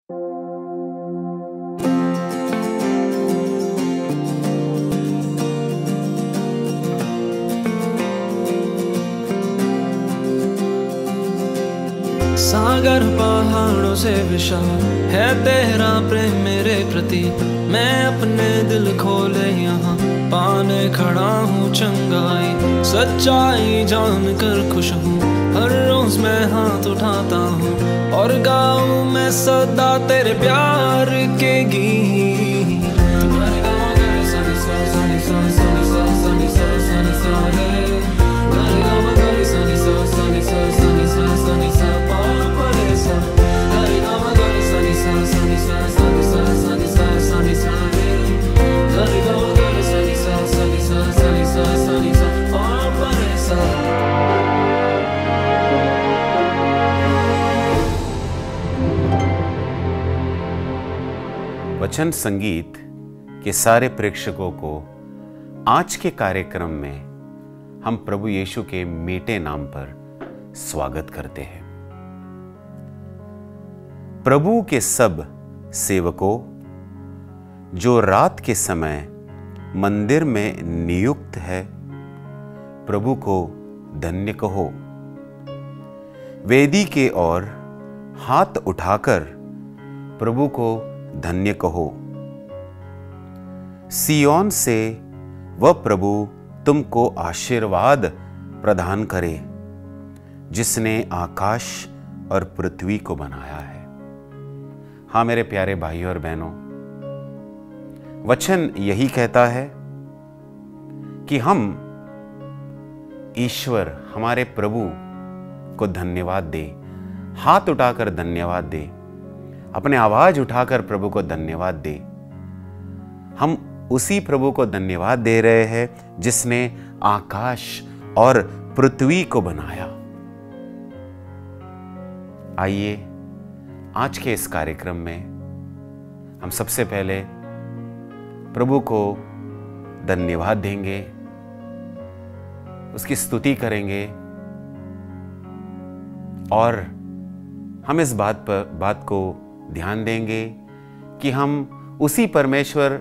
सागर पहाड़ों से विशाल है तेरा प्रेम मेरे प्रति। मैं अपने दिल खोले यहाँ पाने खड़ा हूँ चंगाई। सच्चाई जान कर खुश हूँ, हर रोज मैं हाथ उठाता हूँ और गाऊँ मैं सदा तेरे प्यार के गीत। वचन संगीत के सारे प्रेक्षकों को आज के कार्यक्रम में हम प्रभु यीशु के मीठे नाम पर स्वागत करते हैं। प्रभु के सब सेवकों जो रात के समय मंदिर में नियुक्त है, प्रभु को धन्य कहो। वेदी के ओर हाथ उठाकर प्रभु को धन्य कहो। सिय्योन से वह प्रभु तुमको आशीर्वाद प्रदान करे जिसने आकाश और पृथ्वी को बनाया है। हाँ मेरे प्यारे भाइयों और बहनों, वचन यही कहता है कि हम ईश्वर हमारे प्रभु को धन्यवाद दे, हाथ उठाकर धन्यवाद दे, अपने आवाज उठाकर प्रभु को धन्यवाद दे। हम उसी प्रभु को धन्यवाद दे रहे हैं जिसने आकाश और पृथ्वी को बनाया। आइए आज के इस कार्यक्रम में हम सबसे पहले प्रभु को धन्यवाद देंगे, उसकी स्तुति करेंगे और हम इस बात को ध्यान देंगे कि हम उसी परमेश्वर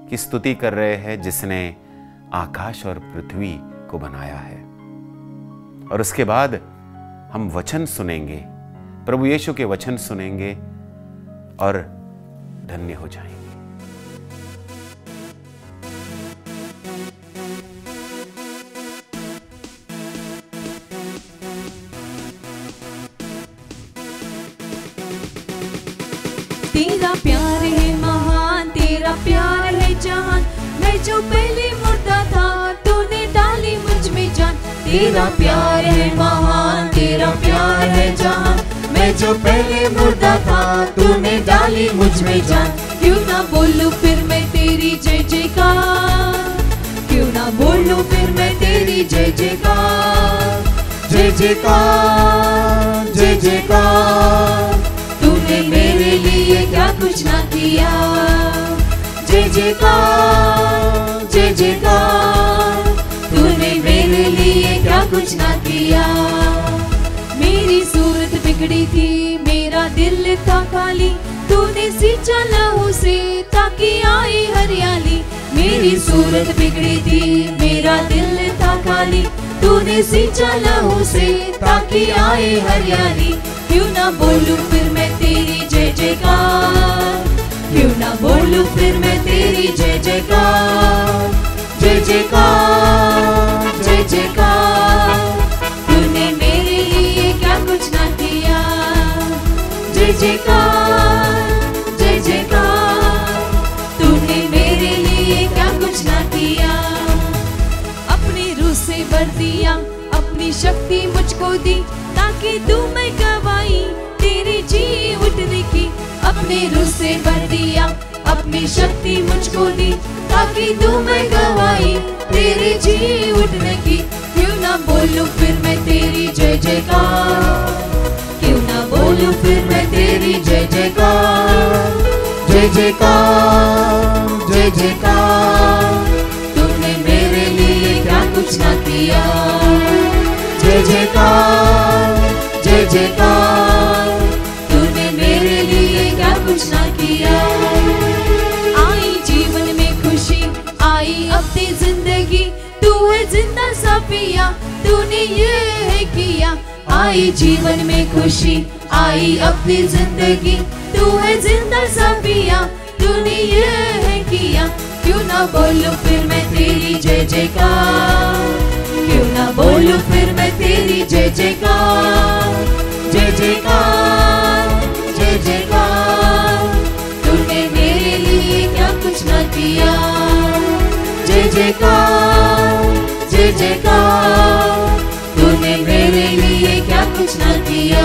की स्तुति कर रहे हैं जिसने आकाश और पृथ्वी को बनाया है। और उसके बाद हम वचन सुनेंगे, प्रभु यीशु के वचन सुनेंगे और धन्य हो जाएंगे। तेरा प्यार है महान, तेरा प्यार है जहान। मैं जो पहले मुर्दा था तूने डाली मुझ में जान। तेरा प्यार है महान, तेरा प्यार है जहान। मैं जो पहले मुर्दा था तूने डाली मुझ में जान। क्यों ना बोलूं फिर मैं तेरी जय जयकार, क्यों ना बोलूं फिर मैं तेरी जय जयकार। जय जयकार जय जयकार, तूने मेरे लिए क्या कुछ ना किया। जय जयकार जय जयकार, तूने मेरे लिए क्या कुछ ना किया। मेरी सूरत बिगड़ी थी, मेरा दिल था खाली, तूने सींचा लहू से ताकि आए हरियाली। मेरी सूरत बिगड़ी थी, मेरा दिल था खाली, तूने सींचा लहू से ताकि आए हरियाली। क्यों ना बोलूं फिर मैं तेरी जय जयकार, क्यों ना बोलूं फिर मैं तेरी जय जयकार। जय जयकार जय जयकार, तूने मेरे लिए क्या कुछ ना किया। जय जयकार जय जयकार, तूने मेरे लिए क्या कुछ ना किया। अपनी रूह से भर दिया, अपनी शक्ति मुझको दी, ताकि तू मैं गवाई तेरी जी उठने की। अपने रूह से भर दिया, अपनी शक्ति मुझको दी, ताकि तू मैं गवाई तेरी जी उठने की। क्यों ना बोलूं फिर मैं तेरी जय जयकार, क्यों ना बोलूं फिर मैं तेरी जय जयकार। जय जयकार जय जयकार, तूने मेरे लिए क्या कुछ ना किया। जय जयकार जय जयकार, तूने मेरे लिए क्या कुछ पिया, तूने ये किया। आई जीवन में खुशी, आई अपनी जिंदगी, तू है जिंदा सा पिया, तूने ये किया। क्यों ना बोलूं फिर मैं तेरी जय जयकार, क्यों ना बोलूं फिर मैं तेरी जय जयकार, जय जयकार, जय जयकार। तूने मेरे लिए क्या कुछ ना किया, जय जयकार, जय जयकार। तूने मेरे लिए क्या कुछ ना किया।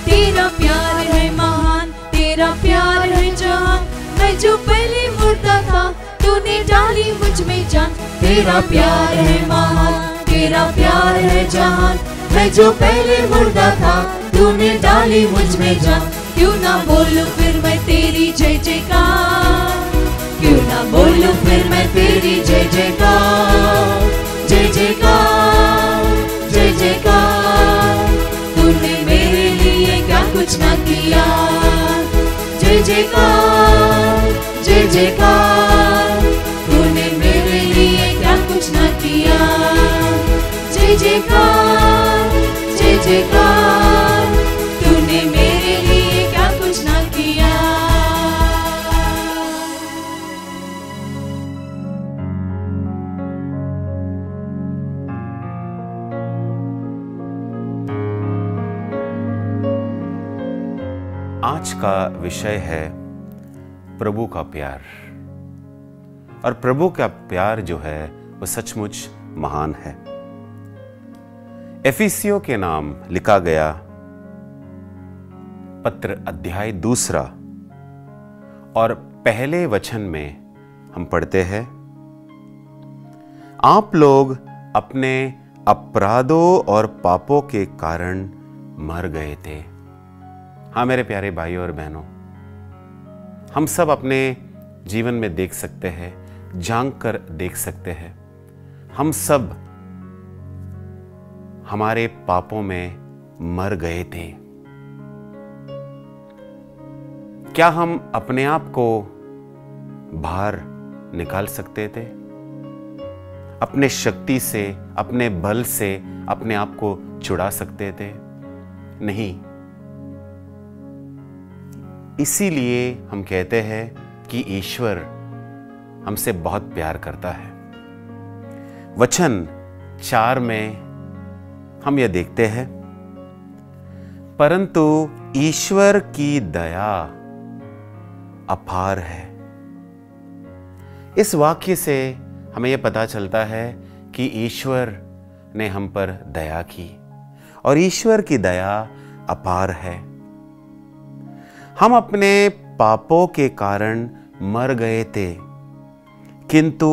तेरा प्यार है महान, तेरा प्यार है जान, मैं जो पहले मुर्दा था तूने डाली मुझ में जान। तेरा प्यार है महान, तेरा प्यार है जान, मैं जो पहले मुर्दा था तूने डाली मुझ में जान। क्यों ना बोलूं फिर मैं तेरी जय जयकार, क्यों ना बोलूं फिर मैं तेरी जय जयकार, जय जयकार, जय जयकार। तूने मेरे लिए क्या कुछ ना किया, जय जयकार, जय जयकार। तूने मेरे लिए क्या कुछ ना किया, जय जयकार, जय जयकार। तूने मेरे लिए क्या कुछ ना किया। आज का विषय है प्रभु का प्यार। और प्रभु का प्यार जो है वो सचमुच महान है। एफिसियों के नाम लिखा गया पत्र अध्याय 2 और पहले वचन में हम पढ़ते हैं, आप लोग अपने अपराधों और पापों के कारण मर गए थे। हाँ मेरे प्यारे भाइयों और बहनों, हम सब अपने जीवन में देख सकते हैं, झांक कर देख सकते हैं, हम सब हमारे पापों में मर गए थे। क्या हम अपने आप को बाहर निकाल सकते थे? अपने शक्ति से, अपने बल से अपने आप को छुड़ा सकते थे? नहीं। इसीलिए हम कहते हैं कि ईश्वर हमसे बहुत प्यार करता है। वचन 4 में हम यह देखते हैं, परंतु ईश्वर की दया अपार है। इस वाक्य से हमें यह पता चलता है कि ईश्वर ने हम पर दया की और ईश्वर की दया अपार है। हम अपने पापों के कारण मर गए थे, किंतु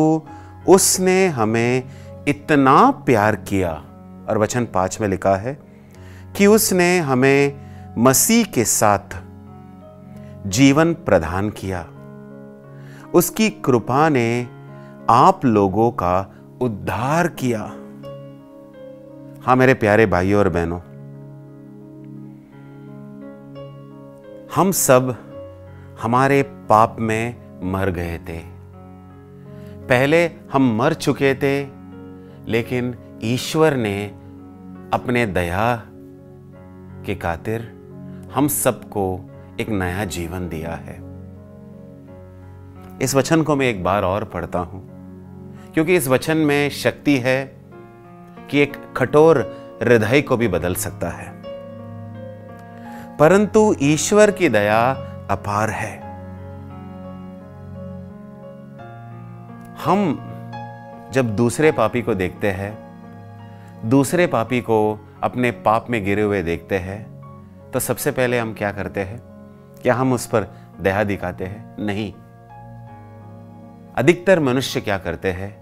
उसने हमें इतना प्यार किया, और वचन 5 में लिखा है कि उसने हमें मसीह के साथ जीवन प्रदान किया। उसकी कृपा ने आप लोगों का उद्धार किया। हाँ मेरे प्यारे भाइयों और बहनों, हम सब हमारे पाप में मर गए थे। पहले हम मर चुके थे, लेकिन ईश्वर ने अपने दया के खातिर हम सबको एक नया जीवन दिया है। इस वचन को मैं एक बार और पढ़ता हूं, क्योंकि इस वचन में शक्ति है कि एक कठोर हृदय को भी बदल सकता है। परंतु ईश्वर की दया अपार है। हम जब दूसरे पापी को देखते हैं, दूसरे पापी को अपने पाप में गिरे हुए देखते हैं, तो सबसे पहले हम क्या करते हैं? क्या हम उस पर दया दिखाते हैं? नहीं। अधिकतर मनुष्य क्या करते हैं?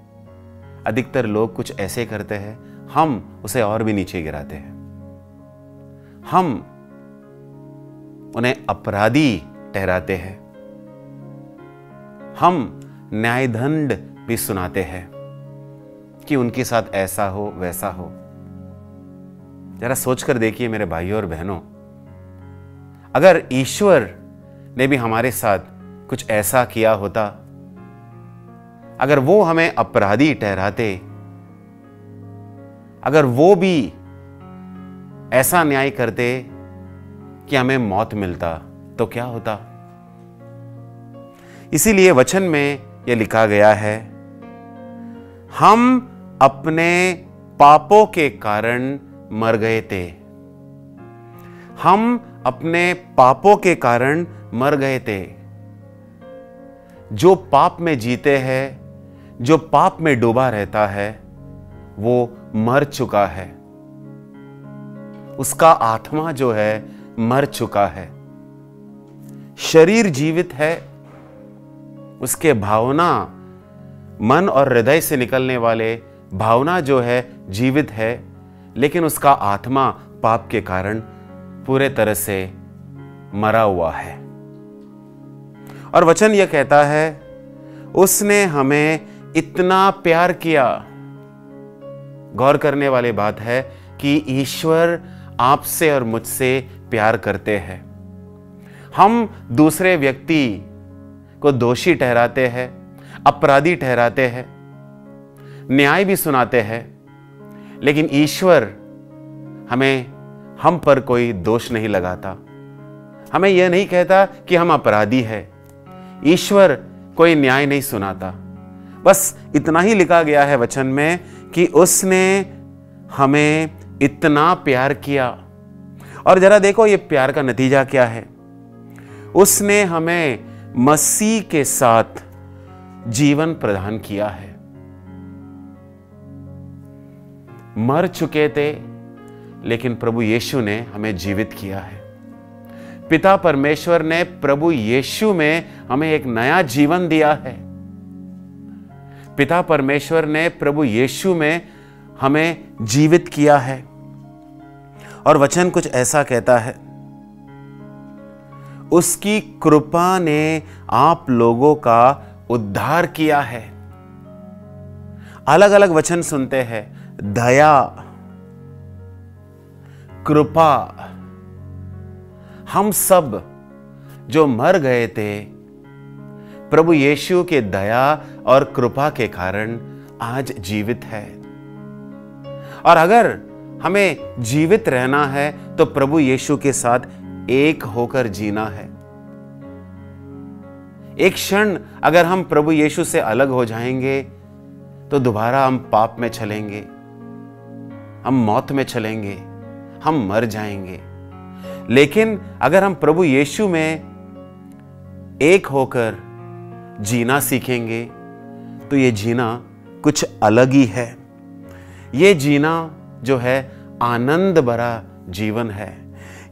अधिकतर लोग कुछ ऐसे करते हैं, हम उसे और भी नीचे गिराते हैं। हम उन्हें अपराधी ठहराते हैं। हम न्यायदंड भी सुनाते हैं कि उनके साथ ऐसा हो वैसा हो। जरा सोचकर देखिए मेरे भाइयों और बहनों, अगर ईश्वर ने भी हमारे साथ कुछ ऐसा किया होता, अगर वो हमें अपराधी ठहराते, अगर वो भी ऐसा न्याय करते कि हमें मौत मिलता तो क्या होता। इसीलिए वचन में यह लिखा गया है, हम अपने पापों के कारण मर गए थे। हम अपने पापों के कारण मर गए थे। जो पाप में जीते हैं, जो पाप में डूबा रहता है, वो मर चुका है। उसका आत्मा जो है मर चुका है। शरीर जीवित है, उसके भावना, मन और हृदय से निकलने वाले भावना जो है जीवित है, लेकिन उसका आत्मा पाप के कारण पूरे तरह से मरा हुआ है। और वचन यह कहता है, उसने हमें इतना प्यार किया। गौर करने वाली बात है कि ईश्वर आपसे और मुझसे प्यार करते हैं। हम दूसरे व्यक्ति को दोषी ठहराते हैं, अपराधी ठहराते हैं, न्याय भी सुनाते हैं, लेकिन ईश्वर हम पर कोई दोष नहीं लगाता। हमें यह नहीं कहता कि हम अपराधी हैं। ईश्वर कोई न्याय नहीं सुनाता। बस इतना ही लिखा गया है वचन में कि उसने हमें इतना प्यार किया। और जरा देखो ये प्यार का नतीजा क्या है। उसने हमें मसीह के साथ जीवन प्रदान किया है। मर चुके थे, लेकिन प्रभु यीशु ने हमें जीवित किया है। पिता परमेश्वर ने प्रभु यीशु में हमें एक नया जीवन दिया है। पिता परमेश्वर ने प्रभु यीशु में हमें जीवित किया है। और वचन कुछ ऐसा कहता है, उसकी कृपा ने आप लोगों का उद्धार किया है। अलग अलग वचन सुनते हैं, दया, कृपा। हम सब जो मर गए थे, प्रभु यीशु के दया और कृपा के कारण आज जीवित है। और अगर हमें जीवित रहना है तो प्रभु यीशु के साथ एक होकर जीना है। एक क्षण अगर हम प्रभु यीशु से अलग हो जाएंगे तो दोबारा हम पाप में चलेंगे, हम मौत में चलेंगे, हम मर जाएंगे। लेकिन अगर हम प्रभु यीशु में एक होकर जीना सीखेंगे तो ये जीना कुछ अलग ही है। ये जीना जो है आनंद भरा जीवन है।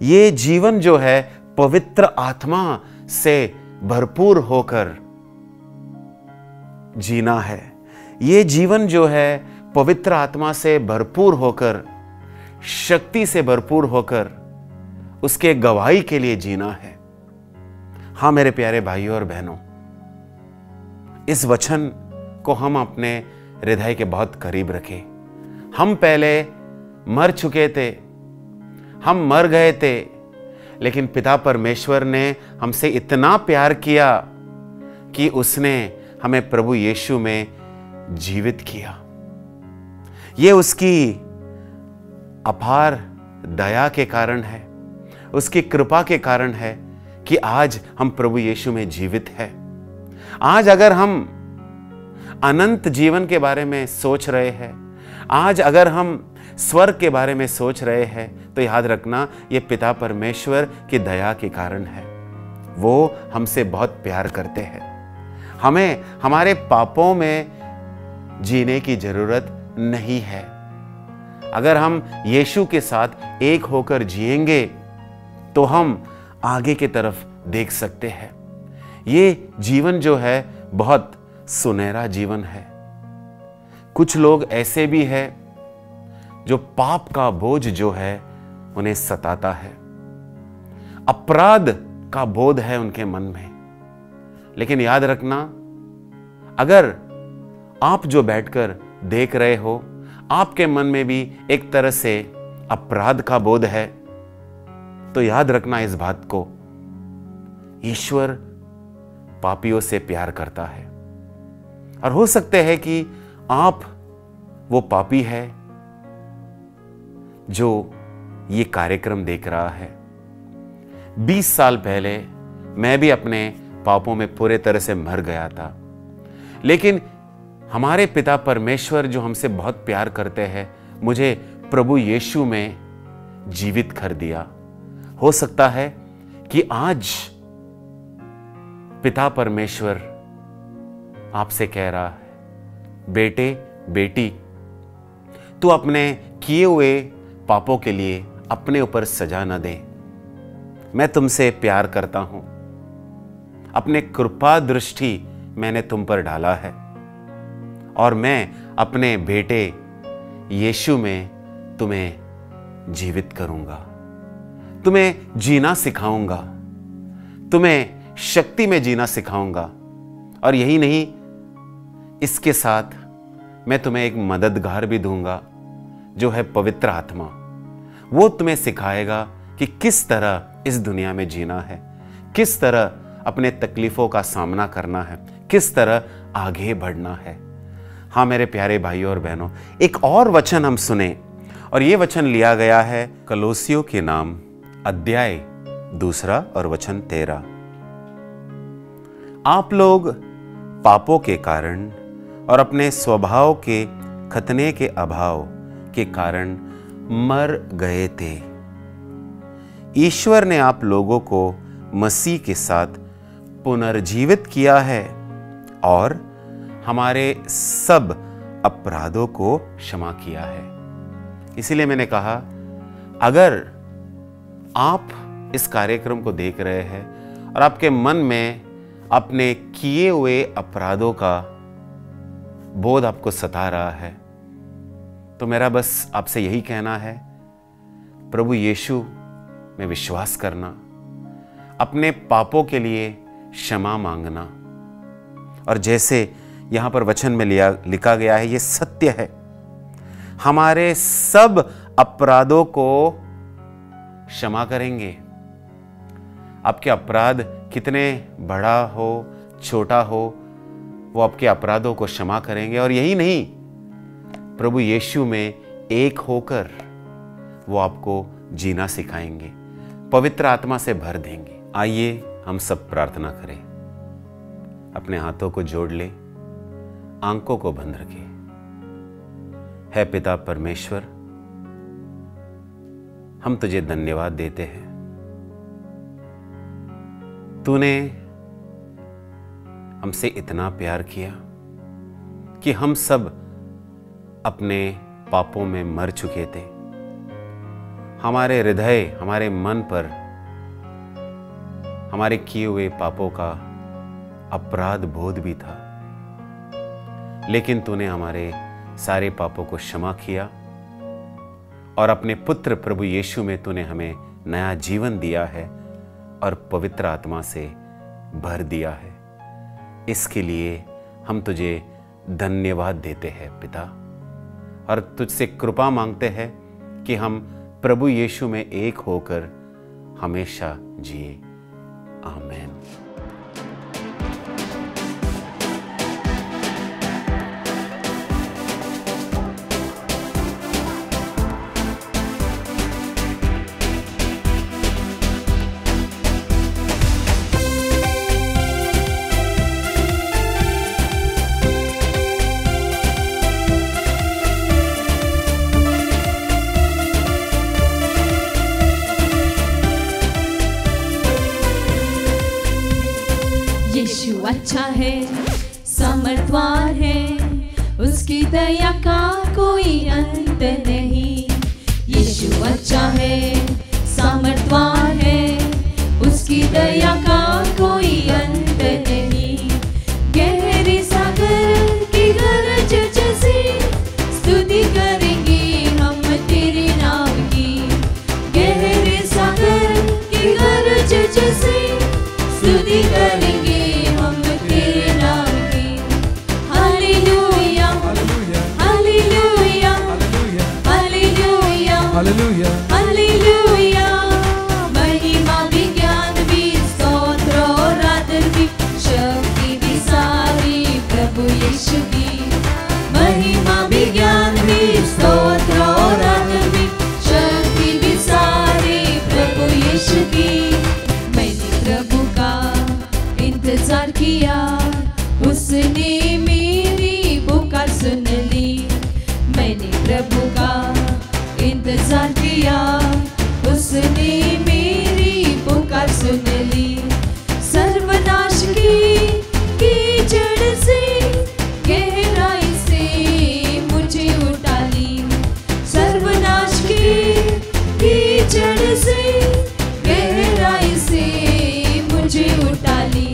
ये जीवन जो है पवित्र आत्मा से भरपूर होकर जीना है। ये जीवन जो है पवित्र आत्मा से भरपूर होकर, शक्ति से भरपूर होकर उसके गवाही के लिए जीना है। हाँ मेरे प्यारे भाइयों और बहनों, इस वचन को हम अपने हृदय के बहुत करीब रखें। हम पहले मर चुके थे, हम मर गए थे, लेकिन पिता परमेश्वर ने हमसे इतना प्यार किया कि उसने हमें प्रभु यीशु में जीवित किया। ये उसकी अपार दया के कारण है, उसकी कृपा के कारण है कि आज हम प्रभु यीशु में जीवित हैं। आज अगर हम अनंत जीवन के बारे में सोच रहे हैं, आज अगर हम स्वर्ग के बारे में सोच रहे हैं, तो याद रखना ये पिता परमेश्वर की दया के कारण है। वो हमसे बहुत प्यार करते हैं। हमें हमारे पापों में जीने की जरूरत नहीं है। अगर हम यीशु के साथ एक होकर जिएंगे तो हम आगे की तरफ देख सकते हैं। ये जीवन जो है बहुत सुनहरा जीवन है। कुछ लोग ऐसे भी हैं जो पाप का बोझ जो है उन्हें सताता है, अपराध का बोध है उनके मन में। लेकिन याद रखना, अगर आप जो बैठकर देख रहे हो, आपके मन में भी एक तरह से अपराध का बोध है, तो याद रखना इस बात को, ईश्वर पापियों से प्यार करता है। और हो सकते हैं कि आप वो पापी है, जो ये कार्यक्रम देख रहा है। 20 साल पहले मैं भी अपने पापों में पूरे तरह से मर गया था, लेकिन हमारे पिता परमेश्वर जो हमसे बहुत प्यार करते हैं, मुझे प्रभु यीशु में जीवित कर दिया। हो सकता है कि आज पिता परमेश्वर आपसे कह रहा है, बेटे बेटी, तू अपने किए हुए पापों के लिए अपने ऊपर सजा न दे। मैं तुमसे प्यार करता हूं, अपने कृपा दृष्टि मैंने तुम पर डाला है और मैं अपने बेटे यीशु में तुम्हें जीवित करूंगा, तुम्हें जीना सिखाऊंगा, तुम्हें शक्ति में जीना सिखाऊंगा। और यही नहीं, इसके साथ मैं तुम्हें एक मददगार भी दूंगा जो है पवित्र आत्मा। वो तुम्हें सिखाएगा कि किस तरह इस दुनिया में जीना है, किस तरह अपने तकलीफों का सामना करना है, किस तरह आगे बढ़ना है। हाँ मेरे प्यारे भाइयों और बहनों, एक और वचन हम सुने, और ये वचन लिया गया है कलोसियों के नाम अध्याय 2 और वचन 13। आप लोग पापों के कारण और अपने स्वभाव के खतने के अभाव के कारण मर गए थे। ईश्वर ने आप लोगों को मसीह के साथ पुनर्जीवित किया है और हमारे सब अपराधों को क्षमा किया है। इसीलिए मैंने कहा, अगर आप इस कार्यक्रम को देख रहे हैं और आपके मन में अपने किए हुए अपराधों का बोध आपको सता रहा है, तो मेरा बस आपसे यही कहना है, प्रभु यीशु में विश्वास करना, अपने पापों के लिए क्षमा मांगना। और जैसे यहां पर वचन में लिखा गया है, ये सत्य है, हमारे सब अपराधों को क्षमा करेंगे। आपके अपराध कितने बड़ा हो छोटा हो, वो आपके अपराधों को क्षमा करेंगे। और यही नहीं, प्रभु यीशु में एक होकर वो आपको जीना सिखाएंगे, पवित्र आत्मा से भर देंगे। आइए हम सब प्रार्थना करें। अपने हाथों को जोड़ ले, आंखों को बंद रखें। है पिता परमेश्वर, हम तुझे धन्यवाद देते हैं। तूने हमसे इतना प्यार किया कि हम सब अपने पापों में मर चुके थे। हमारे हृदय, हमारे मन पर हमारे किए हुए पापों का अपराध बोध भी था, लेकिन तूने हमारे सारे पापों को क्षमा किया और अपने पुत्र प्रभु यीशु में तूने हमें नया जीवन दिया है और पवित्र आत्मा से भर दिया है। इसके लिए हम तुझे धन्यवाद देते हैं पिता, और तुझसे कृपा मांगते हैं कि हम प्रभु यीशु में एक होकर हमेशा जिए। आमीन। यीशु अच्छा है, समर्थवान है, उसकी दया का कोई अंत नहीं। यीशु अच्छा है, समर्थवान है, उसकी दया का कोई अंत नहीं। गहरे सागर की गरज जैसी स्तुति करेंगे हम तेरे नाम की। गहरे सागर की गरज जैसी स्तुति करेंगे हम तेरे नाम की। हालेलुया हालेलुया हालेलुया हालेलुया हालेलुया। महिमा भी, ज्ञान भी, स्तोत्र और आदर भी, शक्ति भी सारी प्रभु यीशु की। महिमा भी, ज्ञान भी, स्तोत्र और आदर भी, इंतजार किया, उसने मेरी पुकार सुन ली। मैंने प्रभु का इंतजार किया, उसने मेरी पुकार सुन ली। सर्वनाश की कीचड़ से गहराई से मुझे उठा ली। सर्वनाश की कीचड़ से गहराई से मुझे उठा ली।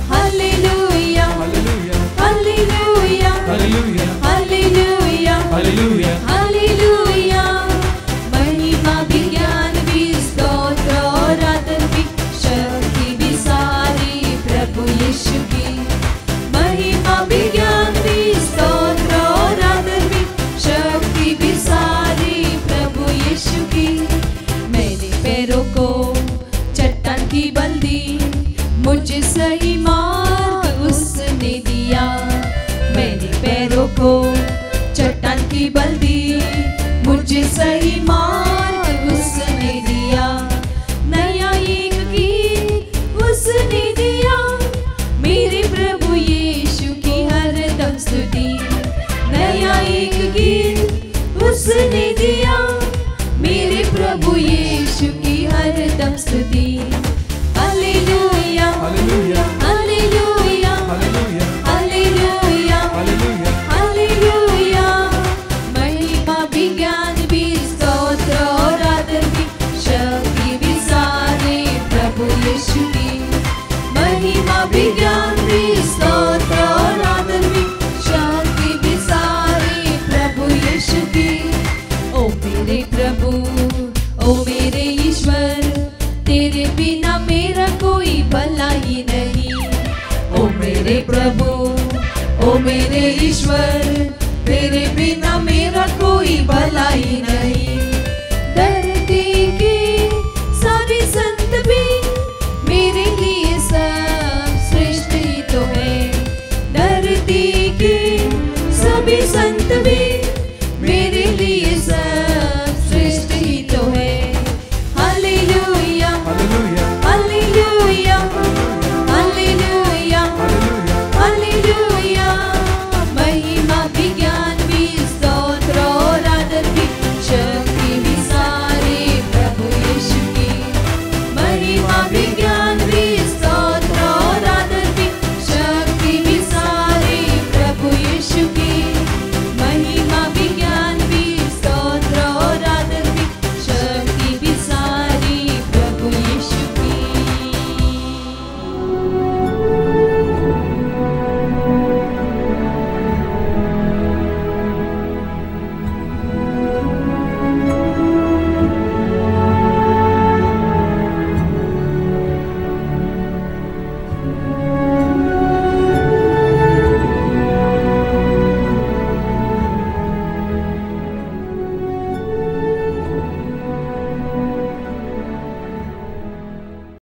हालेलुया हालेलुया हालेलुया हालेलुया हालेलुया हालेलुया। महिमा भी ज्ञान भी स्तोत्र और आदर भी शक्ति भी सारी प्रभु यीशु की। महिमा भी ज्ञान भी स्तोत्र और आदर भी शक्ति भी सारी प्रभु यीशु की। मेरे पैरों को चट्टान की बंदी, मुझे सही मार्ग उसने दिया। मेरे पैरों को चट्टान की बंदी, मुझे सही मार्ग उसने दिया। नया एक गीत उसने दिया, मेरे प्रभु यीशु की हरदम स्तुति। नया एक गीत उसने दिया, मेरे प्रभु यीशु की हरदम स्तुति। हालेलुया हालेलुया हालेलुया हालेलुया हालेलुया हालेलुया हालेलुया। महिमा भी ज्ञान भी स्तोत्र और आदर भी शक्ति भी सारे प्रभु यीशु की। महिमा भी ज्ञान भी स्तोत्र और आदर भी शक्ति भी सारे प्रभु यीशु की। ओ मेरे प्रभु ओ मेरे ईश्वर, तेरे बिना मेरा कोई भला ही नहीं। ओ मेरे प्रभु ओ मेरे ईश्वर, तेरे बिना मेरा कोई भला ही नहीं।